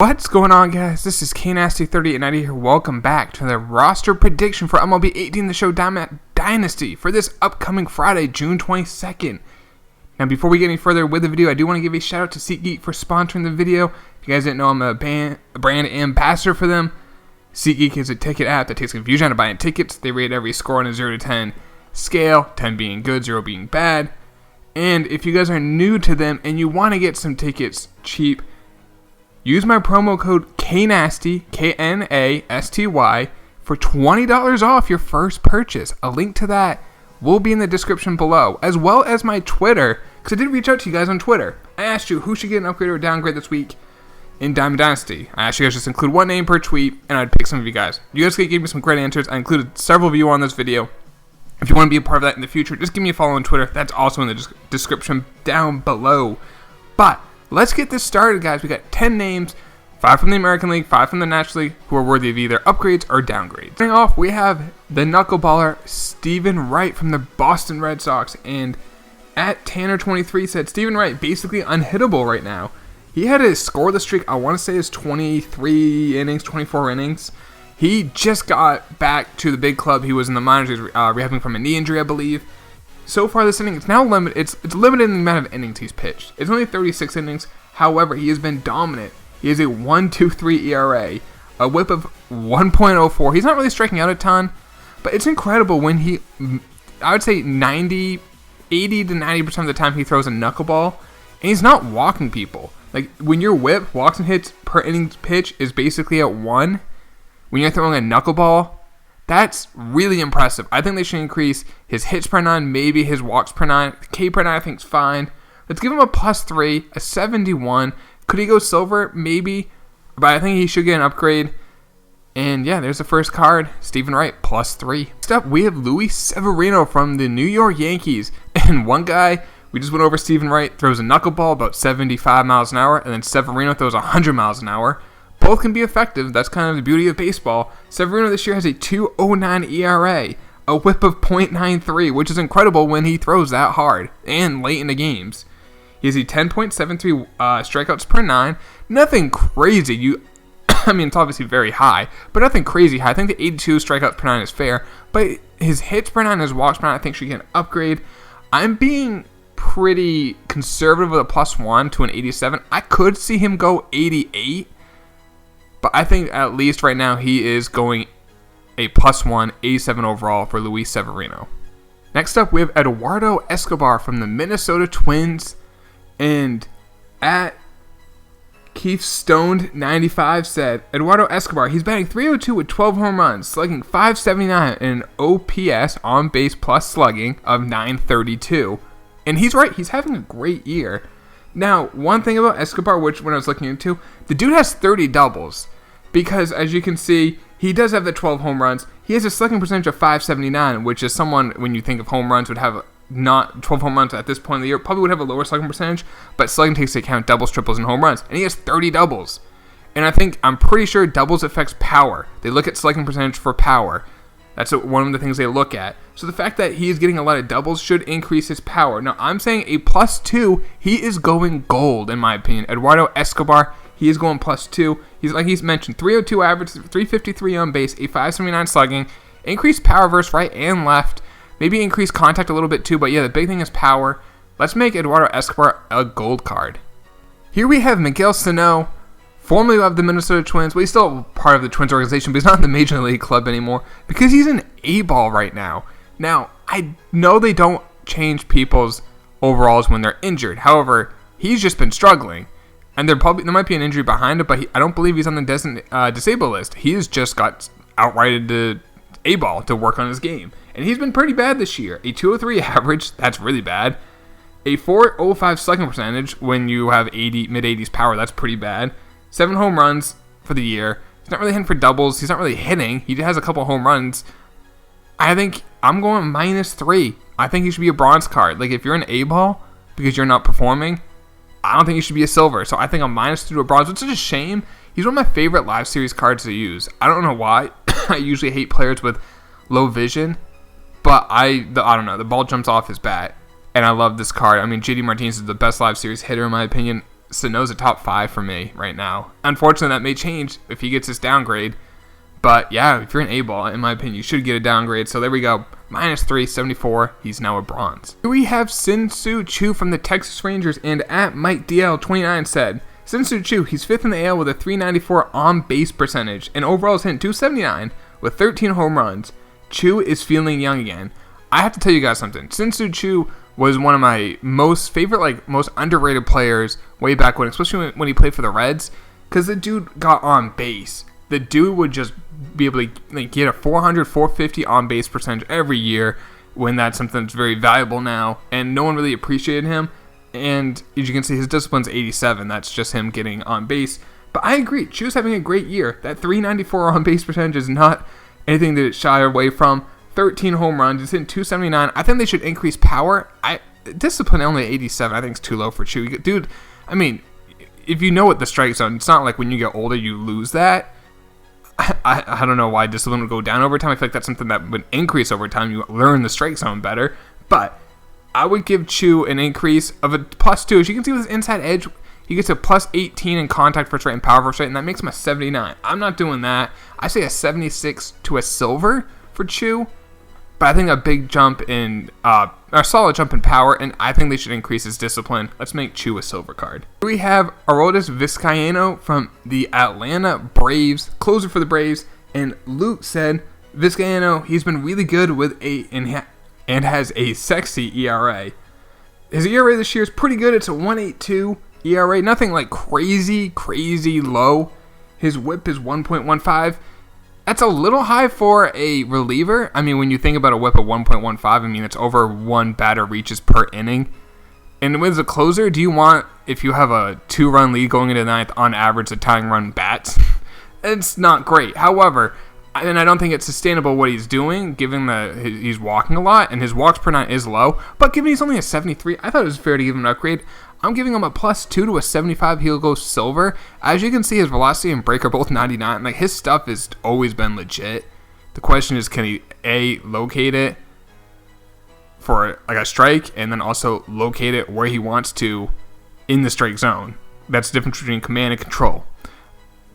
What's going on, guys? This is Dynasty 3890 here. Welcome back to the roster prediction for MLB 18 The Show Dynasty for this upcoming Friday, June 22nd. Now, before we get any further with the video, I do want to give a shout out to SeatGeek for sponsoring the video. If you guys didn't know, I'm a brand ambassador for them. SeatGeek is a ticket app that takes confusion out of buying tickets. They rate every score on a 0 to 10 scale, 10 being good, 0 being bad. And if you guys are new to them and you want to get some tickets cheap, use my promo code KNASTY, K-N-A-S-T-Y, for $20 off your first purchase. A link to that will be in the description below, as well as my Twitter, because I did reach out to you guys on Twitter. I asked you who should get an upgrade or downgrade this week in Diamond Dynasty. I asked you guys just include one name per tweet, and I'd pick some of you guys. You guys gave me some great answers. I included several of you on this video. If you want to be a part of that in the future, just give me a follow on Twitter. That's also in the description down below. But let's get this started, guys. We got 10 names, 5 from the American League, 5 from the National League, who are worthy of either upgrades or downgrades. Starting off, we have the knuckleballer Stephen Wright from the Boston Red Sox, and at Tanner23 said Stephen Wright basically unhittable right now. He had a scoreless streak, I want to say is 23 innings, 24 innings. He just got back to the big club. He was in the minors, he was rehabbing from a knee injury, I believe. So far this inning, it's now limited. It's limited in the amount of innings he's pitched. It's only 36 innings. However, he has been dominant. He has a 1.23 ERA, a WHIP of 1.04. He's not really striking out a ton, but it's incredible when I would say 80 to 90% of the time he throws a knuckleball, and he's not walking people. Like when your WHIP, walks and hits per inning pitch, is basically at 1, when you're throwing a knuckleball, that's really impressive. I think they should increase his hits per 9, maybe his walks per 9. K per 9 I think is fine. Let's give him a +3, a 71. Could he go silver? Maybe. But I think he should get an upgrade. And yeah, there's the first card. Stephen Wright, +3. Next up, we have Luis Severino from the New York Yankees. And one guy, we just went over Stephen Wright, throws a knuckleball about 75 miles an hour. And then Severino throws 100 miles an hour. Both can be effective. That's kind of the beauty of baseball. Severino this year has a 2.09 ERA, a WHIP of 0.93, which is incredible when he throws that hard and late in the games. He has a 10.73 strikeouts per 9. Nothing crazy. I mean, it's obviously very high, but nothing crazy high. I think the 82 strikeouts per 9 is fair, but his hits per 9, his walks per 9, I think should get an upgrade. I'm being pretty conservative with a +1 to an 87. I could see him go 88. But I think at least right now he is going a +1, 87 overall for Luis Severino. Next up, we have Eduardo Escobar from the Minnesota Twins. And at Keith Stoned 95 said, Eduardo Escobar, he's batting .302 with 12 home runs, slugging .579 and an OPS on base plus slugging of .932. And he's right, he's having a great year. Now, one thing about Escobar, which when I was looking into, the dude has 30 doubles. Because, as you can see, he does have the 12 home runs. He has a slugging percentage of .579, which is someone, when you think of home runs, would have not 12 home runs at this point in the year, probably would have a lower slugging percentage, but slugging takes into account doubles, triples, and home runs. And he has 30 doubles. And I'm pretty sure doubles affects power. They look at slugging percentage for power. That's one of the things they look at. So the fact that he is getting a lot of doubles should increase his power. Now, I'm saying a +2. He is going gold, in my opinion. Eduardo Escobar, he is going +2. He's, like he's mentioned, 302 average, 353 on base, a 579 slugging, increased power versus right and left. Maybe increase contact a little bit too, but yeah, the big thing is power. Let's make Eduardo Escobar a gold card. Here we have Miguel Sano, formerly of the Minnesota Twins. Well, he's still part of the Twins organization, but he's not in the Major League club anymore because he's an A-ball right now. Now, I know they don't change people's overalls when they're injured. However, he's just been struggling. And there might be an injury behind it, but I don't believe he's on the disabled list. He's just got outrighted to A-ball to work on his game. And he's been pretty bad this year. A 203 average, that's really bad. A 405 slugging percentage when you have mid-80s power, that's pretty bad. 7 home runs for the year. He's not really hitting for doubles. He's not really hitting. He has a couple home runs. I think I'm going -3. I think he should be a bronze card. Like, if you're an A-ball because you're not performing, I don't think he should be a silver. So I think I'm -2 to a bronze, which is a shame. He's one of my favorite live series cards to use. I don't know why. I usually hate players with low vision, but I don't know. The ball jumps off his bat, and I love this card. I mean, JD Martinez is the best live series hitter in my opinion. Sano's a top 5 for me right now. Unfortunately, that may change if he gets his downgrade. But yeah, if you're an A-ball, in my opinion, you should get a downgrade. So there we go. -3, 74. He's now a bronze. Here we have Sin-Soo Choo from the Texas Rangers, and at Mike DL29 said, Sin-Soo Choo, he's 5th in the AL with a .394 on-base percentage, and overall is hitting .279 with 13 home runs. Choo is feeling young again. I have to tell you guys something. Sin-Soo Choo was one of my most favorite, most underrated players way back when, especially when he played for the Reds, because the dude got on base. The dude would just be able to get a 400, 450 on-base percentage every year, when that's something that's very valuable now, and no one really appreciated him. And as you can see, his discipline's 87. That's just him getting on base. But I agree, Choo's having a great year. That 394 on-base percentage is not anything to shy away from. 13 home runs. He's hitting .279. I think they should increase power. Discipline only 87. I think it's too low for Choo. Dude, I mean, if you know what the strike zone, it's not like when you get older you lose that. I don't know why discipline would go down over time. I feel like that's something that would increase over time. You learn the strike zone better. But I would give Choo an increase of a +2. As you can see with his inside edge, he gets a +18 in contact first rate and power first rate, and that makes him a 79. I'm not doing that. I say a 76 to a silver for Choo. But I think a big jump in, a solid jump in power, and I think they should increase his discipline. Let's make Choo a silver card. Here we have Aroldis Vizcaino from the Atlanta Braves, closer for the Braves, and Luke said, Vizcaino, he's been really good and has a sexy ERA. His ERA this year is pretty good. It's a 1.82 ERA, nothing like crazy low. His whip is 1.15. That's a little high for a reliever. I mean, when you think about a whip of 1.15, I mean, it's over one batter reaches per inning. And with a closer, do you want, if you have a 2-run lead going into the ninth, on average, a tying run bats? It's not great. However, and I don't think it's sustainable what he's doing, given that he's walking a lot, and his walks per nine is low. But given he's only a 73, I thought it was fair to give him an upgrade. I'm giving him a +2 to a 75. He'll go silver. As you can see, his velocity and break are both 99. Like, his stuff has always been legit. The question is, can he A, locate it for like a strike, and then also locate it where he wants to in the strike zone? That's the difference between command and control.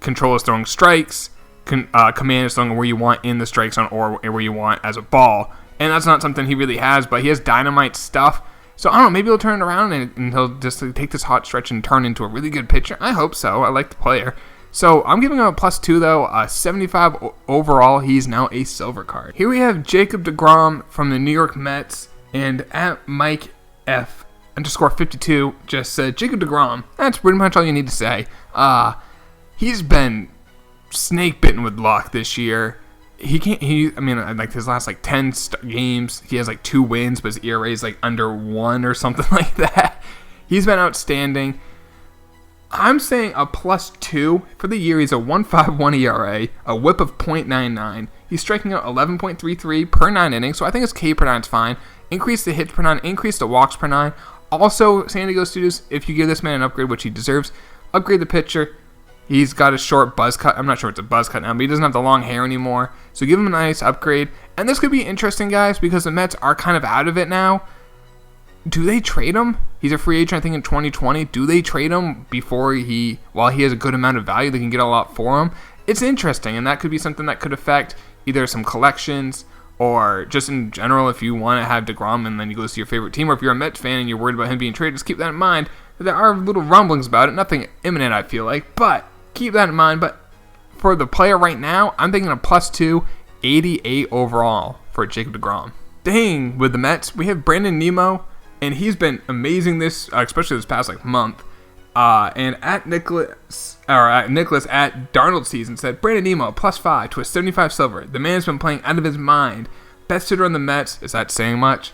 Control is throwing strikes. Command is throwing where you want in the strike zone or where you want as a ball. And that's not something he really has, but he has dynamite stuff. So, I don't know, maybe he'll turn it around and he'll just take this hot stretch and turn into a really good pitcher. I hope so. I like the player. So, I'm giving him a +2, though. 75 overall. He's now a silver card. Here we have Jacob deGrom from the New York Mets. And at Mike F _52 just said, Jacob deGrom. That's pretty much all you need to say. He's been snake bitten with luck this year. I mean, like his last 10 games, he has 2 wins, but his ERA is under 1 or something like that. He's been outstanding. I'm saying a +2 for the year. He's a 1.51 ERA, a whip of .99. He's striking out 11.33 per 9 innings, so I think his K per 9 is fine. Increase the hits per 9, increase the walks per 9. Also, San Diego Studios, if you give this man an upgrade, which he deserves, upgrade the pitcher. He's got a short buzz cut. I'm not sure it's a buzz cut now, but he doesn't have the long hair anymore. So give him a nice upgrade. And this could be interesting, guys, because the Mets are kind of out of it now. Do they trade him? He's a free agent, I think, in 2020. Do they trade him while he has a good amount of value, they can get a lot for him? It's interesting, and that could be something that could affect either some collections or just in general, if you want to have deGrom and then he goes to your favorite team, or if you're a Mets fan and you're worried about him being traded, just keep that in mind. There are little rumblings about it, nothing imminent, I feel like, but keep that in mind. But for the player right now, I'm thinking a +2, 88 overall for Jacob deGrom. Staying with the Mets, we have Brandon Nimmo, and he's been amazing especially this past month. And at Nicholas at Darnold season said, Brandon Nimmo +5 to a 75 silver. The man's been playing out of his mind. Best hitter on the Mets. Is that saying much?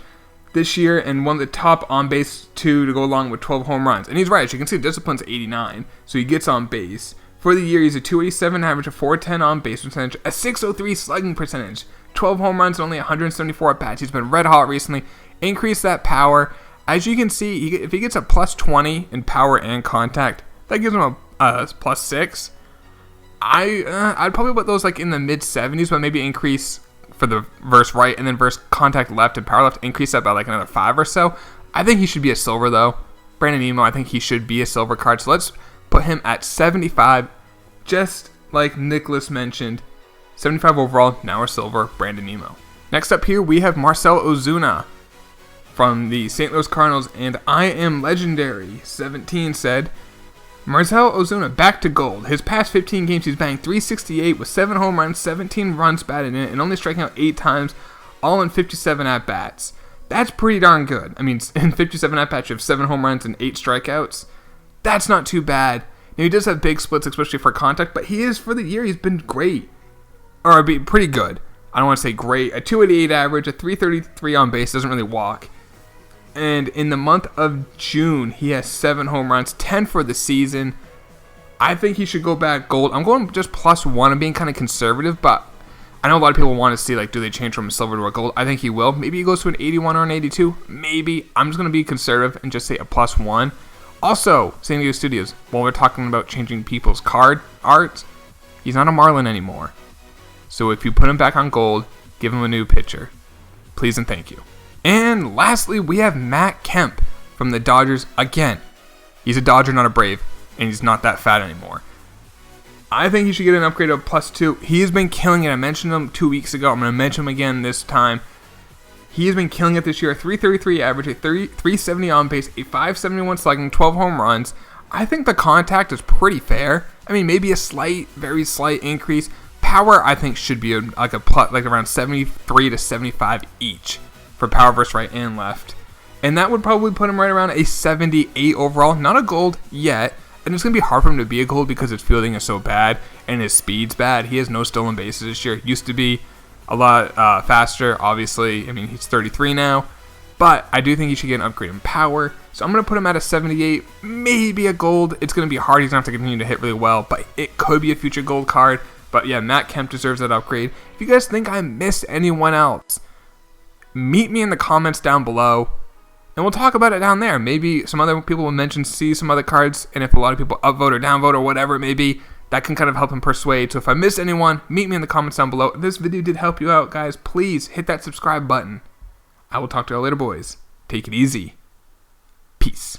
This year, and one of the top on base 2 to go along with 12 home runs. And he's right, as you can see, discipline's 89, so he gets on base. For the year, he's a 287 average, a 410 on base percentage, a 603 slugging percentage, 12 home runs, and only 174 at bats. He's been red hot recently. Increase that power. As you can see, if he gets a +20 in power and contact, that gives him a +6. I'd probably put those in the mid 70s, but maybe increase for the verse right, and then verse contact left and power left, increase that by another 5 or so. I think he should be a silver, though. Brandon Nimmo, I think he should be a silver card. So let's put him at 75, just like Nicholas mentioned. 75 overall, now a silver, Brandon Nimmo. Next up here, we have Marcell Ozuna from the St. Louis Cardinals, and I am legendary. 17 said, Marcell Ozuna back to gold. His past 15 games, he's banged .368 with 7 home runs, 17 runs batted in, and only striking out 8 times, all in 57 at-bats. That's pretty darn good. I mean, in 57 at-bats, you have 7 home runs and 8 strikeouts. That's not too bad. Now, he does have big splits, especially for contact, but he is, for the year, he's been great. Or pretty good. I don't want to say great. A 288 average, a 333 on base, doesn't really walk. And in the month of June, he has 7 home runs, 10 for the season. I think he should go back gold. I'm going just +1. I'm being kind of conservative, but I know a lot of people want to see, like, do they change from a silver to a gold? I think he will. Maybe he goes to an 81 or an 82. Maybe. I'm just going to be conservative and just say a +1. Also, San Diego Studios, while we're talking about changing people's card art, he's not a Marlin anymore. So if you put him back on gold, give him a new pitcher. Please and thank you. And lastly, we have Matt Kemp from the Dodgers. Again, he's a Dodger, not a Brave, and he's not that fat anymore. I think he should get an upgrade of +2. He has been killing it. I mentioned him 2 weeks ago. I'm going to mention him again this time. He has been killing it this year. A 333 average, a 370 on base, a 571 slugging, 12 home runs. I think the contact is pretty fair. I mean, maybe a slight, very slight increase. Power, I think, should be like around 73 to 75 each for power versus right and left. And that would probably put him right around a 78 overall. Not a gold yet. And it's going to be hard for him to be a gold because his fielding is so bad and his speed's bad. He has no stolen bases this year. Used to be a lot faster, obviously. I mean, he's 33 now. But I do think he should get an upgrade in power. So I'm going to put him at a 78, maybe a gold. It's going to be hard. He's going to have to continue to hit really well. But it could be a future gold card. But yeah, Matt Kemp deserves that upgrade. If you guys think I missed anyone else, meet me in the comments down below. And we'll talk about it down there. Maybe some other people will mention, see some other cards. And if a lot of people upvote or downvote or whatever it may be, that can kind of help him persuade. So if I missed anyone, meet me in the comments down below. If this video did help you out, guys, please hit that subscribe button. I will talk to you all later, boys. Take it easy. Peace.